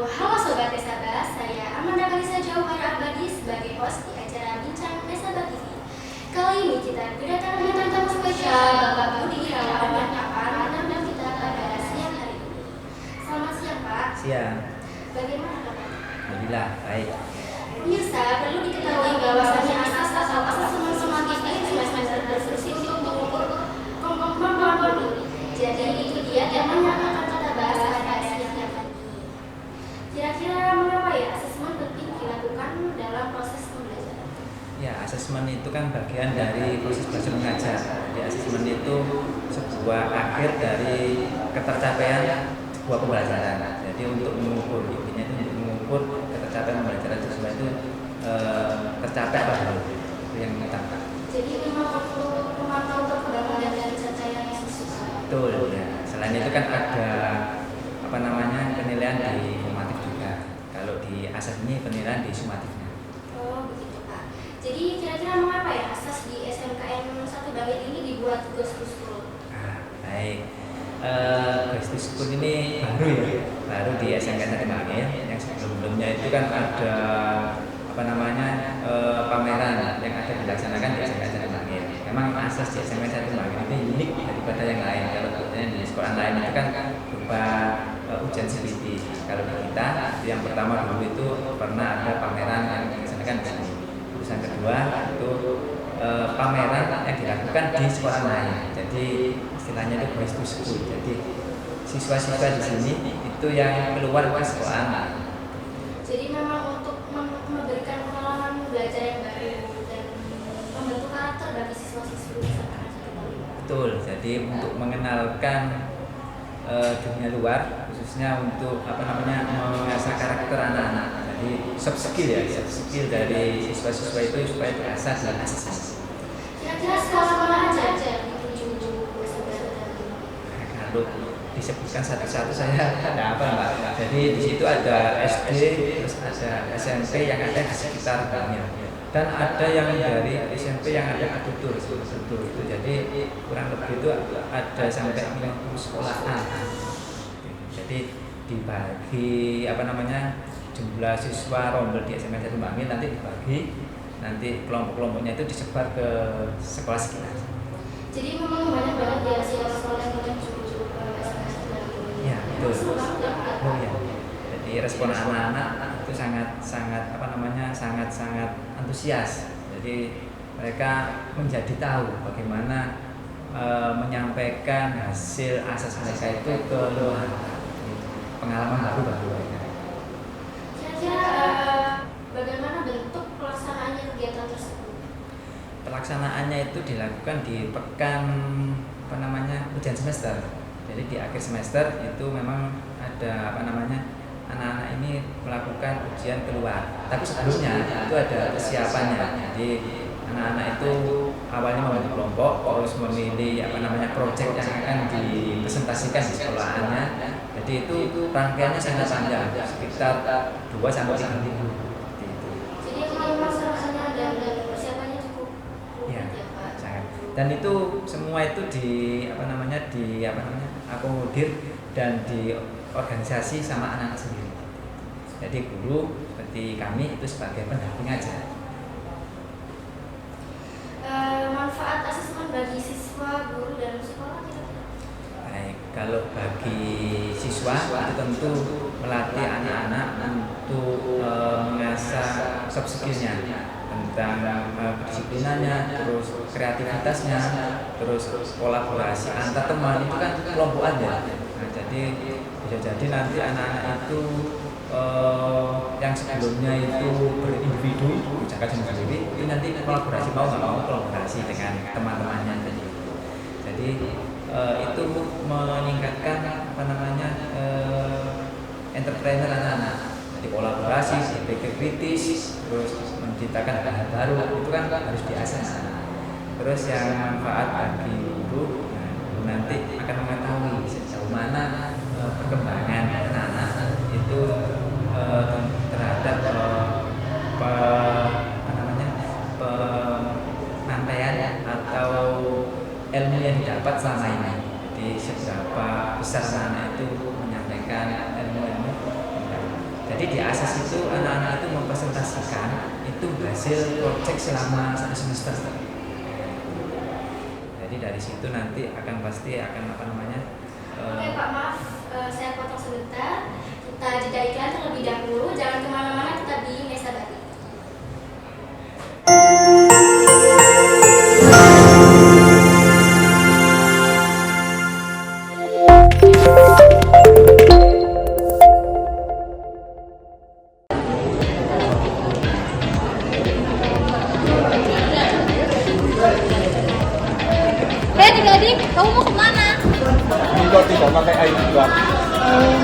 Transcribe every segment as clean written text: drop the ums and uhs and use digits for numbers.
Halo Sobat Desabah, saya Amanda Kalisa Jauhara Abadi sebagai host di acara Bincang Desabah TV. Kali ini kita kedatangan tamu spesial Bapak Budi Irawan yang akan menemani kita pada siang hari ini. Selamat siang Pak. Siang. Bagaimana Bapak? Alhamdulillah, baik. Pemirsa, perlu diketahui bahwasannya asas atau asesmen semangat ini semester berfungsi untuk mengukur kemampuan Budi. Jadi itu dia tema yang akan kita bahas pada siang hari ini. Kira-kira mengapa ya asesmen penting dilakukan dalam proses pembelajaran? Ya, asesmen itu kan bagian dari proses belajar mengajar. Jadi asesmen itu sebuah akhir dari ketercapaian sebuah pembelajaran. Jadi untuk mengukur, intinya itu untuk mengukur ketercapaian pembelajaran siswa itu tercapai apa belum, itu yang utama. Jadi memang untuk memantau perkembangan dan pencapaian siswa. Betul ya. Selain itu kan ada penilaian di formatif juga. Kalau di asas ini penilaian di sumatifnya. Oh begitu Pak. Jadi kira-kira mengapa ya asas di SMKN 1 Bangil ini dibuat Ghost to School? Baik. Ghost to School ini baru di SMKN 1 Bangil. Yang sebelumnya itu kan ada pameran yang ada dilaksanakan di SMKN 1 Bangil. Memang asas di SMKN 1 Bangil ini unik daripada yang lain. Kalau di sekolah lain itu kan berupa ujian CBT. Kalau di kita yang pertama dulu itu pernah ada pameran yang dilaksanakan di sini. Terus yang kedua itu pameran yang dilakukan di sekolah lain. Jadi istilahnya itu Ghost to School. Jadi siswa-siswa di sini itu yang keluar ke sekolah. Jadi memang untuk memberikan pengalaman belajar yang baru dan membentuk karakter bagi siswa-siswi SMKN 1 Bangil. Betul. Jadi untuk mengenalkan dunia luar, khususnya untuk mengasah karakter anak-anak. Jadi soft skill dari siswa-siswa itu supaya terasah dan asas. Kira-kira sekolah mana aja dituju SMKN 1 Bangil? Kalau disebutkan satu-satu saya ada apa Mbak? Jadi di situ ada SD, terus ada SMP yang ada di sekitar Bangil. Dan ada yang dari SMP yang ada ke tutur itu. Jadi kurang lebih itu ada sampai 50 sekolahan. Jadi dibagi jumlah siswa rombel di SMK 1 Bangil nanti kelompok-kelompoknya itu disebar ke sekolah sekitar. Jadi memang banyak banget ya sekolah-sekolah yang menuju ke SMK 1 Bangil. Ya, betul. Oh ya. Jadi respon anak-anak itu sangat antusias. Jadi mereka menjadi tahu bagaimana menyampaikan hasil asas mereka itu ke luar. Pengalaman baru bagi mereka. Kira-kira bagaimana bentuk pelaksanaannya kegiatan tersebut? Pelaksanaannya itu dilakukan di pekan ujian semester. Jadi di akhir semester itu memang ada anak-anak ini melakukan ujian keluar. Tapi sebelumnya itu ada persiapannya. Jadi anak-anak itu awalnya membentuk kelompok, terus memilih proyek yang akan dipresentasikan di sekolahannya. Jadi itu rangkaiannya sangat panjang, sekitar 2 sampai 3 minggu. Jadi kalau masalahnya dan persiapannya cukup Ya, rumit ya Pak. sangat. Dan itu semua itu akomodir dan diorganisasi sama anak-anak sendiri. Jadi guru seperti kami itu sebagai pendamping aja. Manfaat asesmen bagi siswa, guru, dan sekolah kira-kira? Baik, kalau bagi siswa itu tentu melatih anak-anak untuk mengasah soft skill-nya tentang kedisiplinannya, terus kreativitasnya, terus kolaborasi antar teman itu kan kelompokan ya. Nah, jadi bisa jadi nanti anak-anak itu yang sebelumnya itu berindividu, jaga sendiri, itu nanti kolaborasi mau nggak mau kolaborasi dengan teman-temannya tadi. Jadi itu meningkatkan entrepreneur anak-anak. Jadi kolaborasi, berpikir kritis, terus menciptakan hal baru itu kan harus diasah. Terus yang manfaat bagi guru, nanti akan mengetahui sejauh mana perkembangan anak-anak itu terhadap penyampaian atau ilmu yang didapat selama ini. Jadi seberapa besar anak itu menyampaikan ilmu-ilmu. Jadi di ASES itu anak-anak itu mempresentasikan itu hasil proyek selama 1 semester. Jadi dari situ nanti pasti akan Oke Pak, maaf saya potong sebentar. Kita jeda iklan terlebih dahulu. Jangan kemana-mana, tetap di Mesa Batik. Adik-adik, kamu mau kemana? Enggak, tidak pakai ID Bang.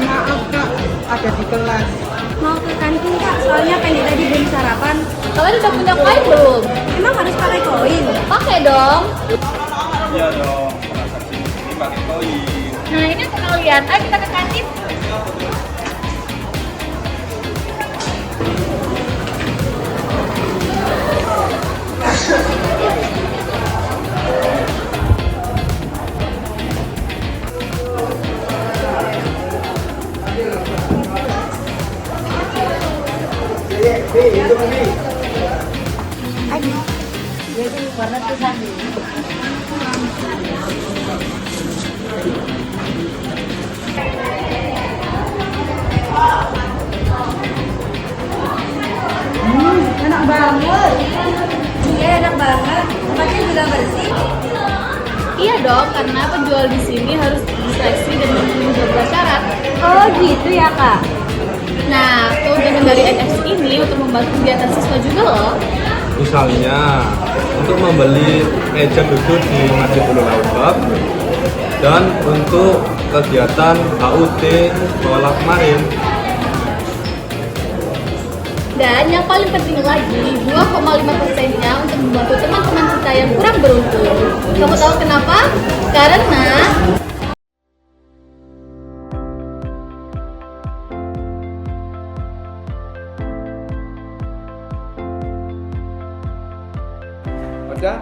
Maaf kak, ada di kelas. Mau ke kantin kak, soalnya pengen tadi belum sarapan. Kalian udah punya koin belum? Emang harus pakai koin? Pakai dong. Iya dong, transaksi ini pakai koin. Nah ini untuk kalian, ayo kita ke kantin. Enak banget. Iya enak banget, tempatnya juga bersih. Iya dong, karena penjual di sini harus diseleksi dan memenuhi beberapa syarat. Oh gitu ya kak. Nah, keuntungan dari NFC ini untuk membantu kegiatan siswa juga loh. Misalnya, untuk membeli meja duduk di Masjid Ulul Albab dan untuk kegiatan HUT sekolah kemarin. Dan yang paling penting lagi, 2,5%-nya untuk membantu teman-teman kita yang kurang beruntung. Kamu tahu kenapa? Karena Ocha,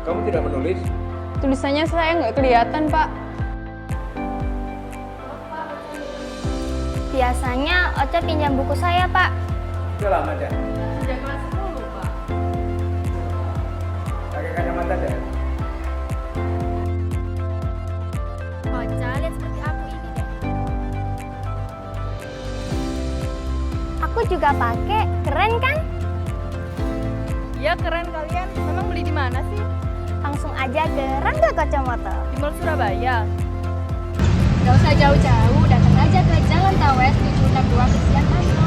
kamu tidak menulis? Tulisannya saya nggak kelihatan, Pak. Biasanya Ocha pinjam buku saya, Pak. Sudah lama deh. Sejak kelas 10, Pak. Pakai kacamata deh. Ocha, lihat seperti aku ini deh. Aku juga pakai, keren kan? Iya, keren kalian. Memang beli di mana sih? Langsung aja ke Rangga Kacamata. Di Mall Surabaya. nggak usah jauh-jauh, datang aja ke Jalan Tawes 762 Kesian Tanto.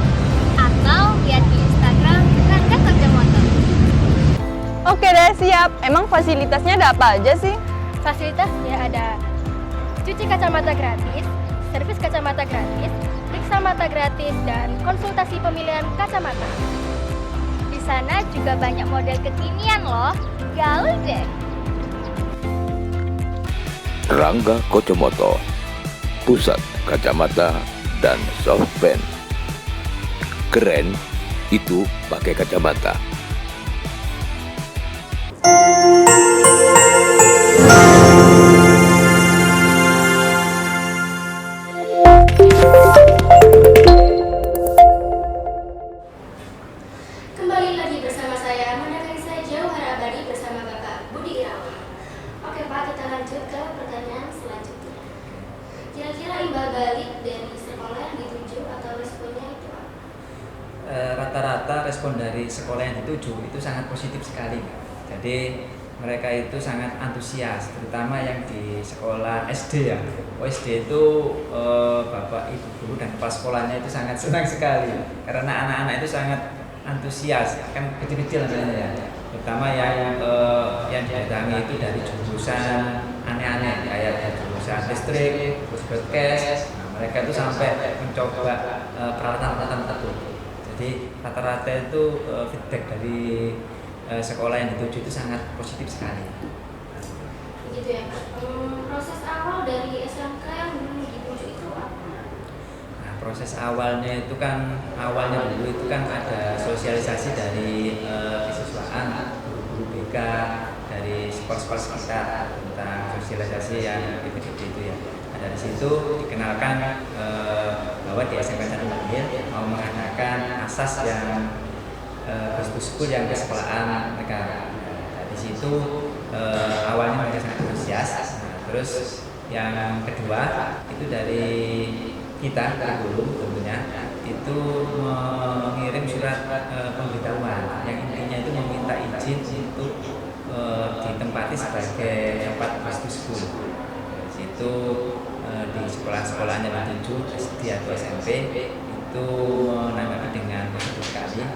Atau lihat di Instagram Rangga Kacamata. Oke deh, siap. Emang fasilitasnya ada apa aja sih? Fasilitasnya ada cuci kacamata gratis, servis kacamata gratis, periksa mata gratis, dan konsultasi pemilihan kacamata. Di sana juga banyak model kekinian loh. Gaul deh. Rangga Kacamata, pusat kacamata dan softband. Keren itu pakai kacamata. Kembali lagi bersama saya, Mona Jauhara Abadi bersama Bapak Budi Irawan. Oke Pak, kita lanjut ke pertanyaan selanjutnya. Kira-kira imbal balik dari sekolah yang dituju atau responnya itu apa? Rata-rata respon dari sekolah yang dituju itu sangat positif sekali. Jadi mereka itu sangat antusias, terutama yang di sekolah SD ya. SD itu bapak ibu guru dan kepala sekolahnya itu sangat senang sekali karena anak-anak itu sangat antusias, kan kecil-kecil sebenarnya ya. Terutama yang didatangi itu dari jurusan aneh-aneh kayak jurusan listrik, terus broadcast. Nah, mereka itu sampai mencoba peralatan-peralatan tertentu. Jadi rata-rata itu feedback dari sekolah yang dituju itu sangat positif sekali. Begitu ya Pak. Proses awal dari SMK yang dulu dituju itu apa? Nah, proses awalnya itu kan dulu itu kan ada sosialisasi dari kesiswaan, guru-guru BK dari sekolah-sekolah sekitar tentang sosialisasi yang gitu-gitu itu ya. Nah, dari situ dikenalkan bahwa di SMK Satu Bandung Bangil mau mengadakan asas yang Back to School yang ke sekolahan mereka. Nah, di situ awalnya mereka sangat antusias. Nah, terus yang kedua itu dari kita kurikulum tentunya itu mengirim surat pemberitahuan yang intinya itu meminta izin untuk ditempati sebagai tempat Back to School. Di situ di sekolah-sekolahnya dituju SD atau SMP itu menanggapi dengan positif sekali.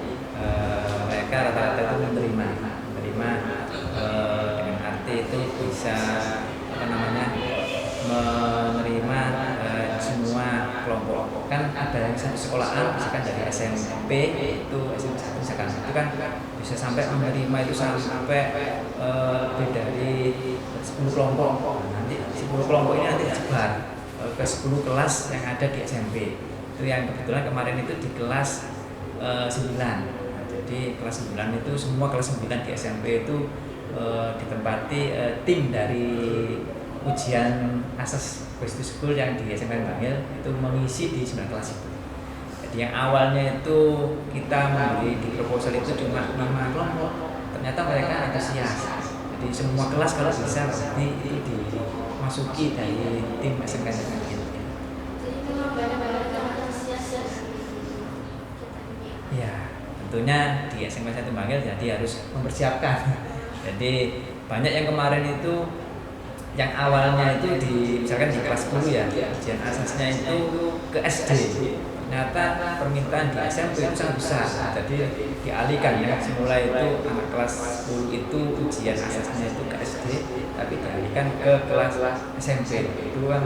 Mereka rata-rata itu menerima dengan arti itu bisa menerima semua kelompok. Kan ada yang satu sekolahan misalkan dari SMP itu SMP 1 misalkan itu kan bisa sampai menerima itu sampai lebih dari 10 kelompok. Nanti 10 kelompok ini nanti disebar ke 10 kelas yang ada di SMP. Itu yang kebetulan kemarin itu di kelas 9. Jadi kelas 9 itu semua kelas 9 di SMP itu ditempati tim dari ujian asas Back to School yang di SMP Bangil itu mengisi di 9 kelas itu. Jadi yang awalnya itu kita memberi di proposal itu cuma 5 kelompok, ternyata mereka antusias. Jadi semua kelas kalau bisa berarti itu dimasuki dari tim SMP Bangil. Jadi memang banyak-banyak yang antusias Ya, tentunya di SMP 1 Bangil jadi harus mempersiapkan. Jadi banyak yang kemarin itu yang awalnya itu misalkan di kelas 10 ya, ujian asasnya itu ke SD. Ternyata permintaan di SMP itu sangat besar. Jadi dialihkan ya, semula itu anak kelas 10 itu ujian asasnya itu ke SD, tapi dialihkan ke kelas SMP. Itu kan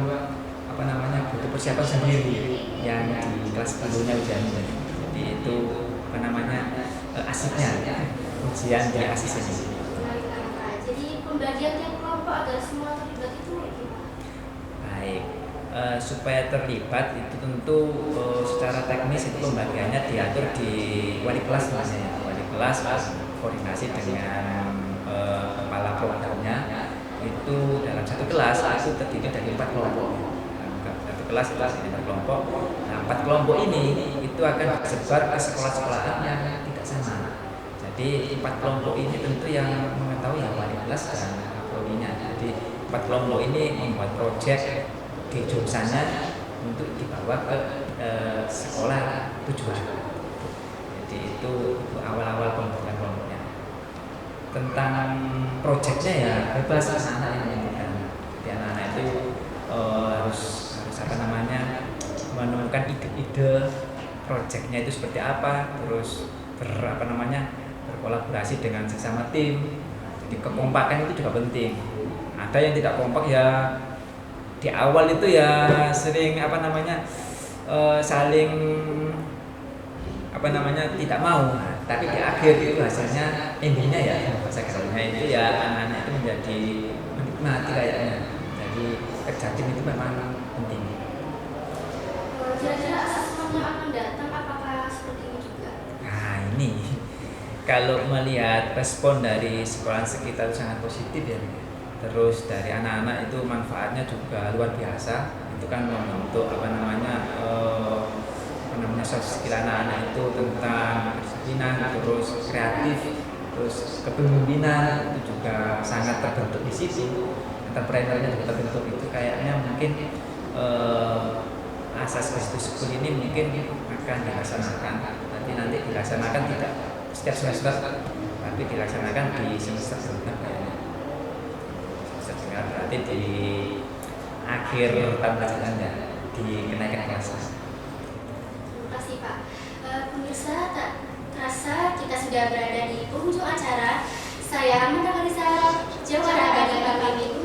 butuh persiapan sendiri yang di kelas 10-nya ujiannya. Jadi itu asiknya ujian di asis ini. Jadi pembagian tiap kelompok agar semua terlibat itu Baik, supaya terlibat itu tentu secara teknis itu pembagiannya diatur di wali kelas namanya. Wali kelas koordinasi dengan kepala programnya itu dalam satu kelas itu terdiri dari 4 kelompok. Satu kelas itu terdiri dari 4 kelompok. Nah, 4 kelompok ini itu akan disebar ke sekolah-sekolahan yang tidak sama. Jadi 4 kelompok ini tentu yang mengetahui ya wali kelas dan prodinya. Jadi 4 kelompok ini membuat proyek di jurusannya untuk dibawa ke sekolah tujuan. Jadi itu awal-awal pembentukan kelompoknya. Tentang proyeknya ya bebas anak-anak yang menentukan. Jadi anak-anak itu harus menemukan ide-ide proyeknya itu seperti apa, terus berkolaborasi dengan sesama tim. Jadi kekompakan itu juga penting. Ada yang tidak kompak ya di awal itu ya sering saling tidak mau, tapi di akhir itu hasilnya endingnya ya bahasa gaulnya itu ya anak-anak itu menjadi menikmati kayaknya. Jadi kerja tim itu memang penting. Kira-kira asesmen yang akan datang apakah seperti ini juga? Nah ini kalau melihat respon dari sekolah sekitar itu sangat positif ya. Terus dari anak-anak itu manfaatnya juga luar biasa. Itu kan membentuk soft skill anak-anak itu tentang kedisiplinan, terus kreatif, terus kepemimpinan itu juga sangat terbentuk di situ. Entrepreneurnya juga terbentuk. Itu kayaknya mungkin asas Back to School ini mungkin akan dilaksanakan. Nanti dilaksanakan tidak setiap semester, tapi dilaksanakan di semester genap kayaknya. Berarti di akhir tahun pelajarannya di kenaikan kelas. Terima kasih Pak. Pemirsa, tak terasa kita sudah berada di penghujung acara. Saya Amanda Marisa, Jawara Abadi pamit.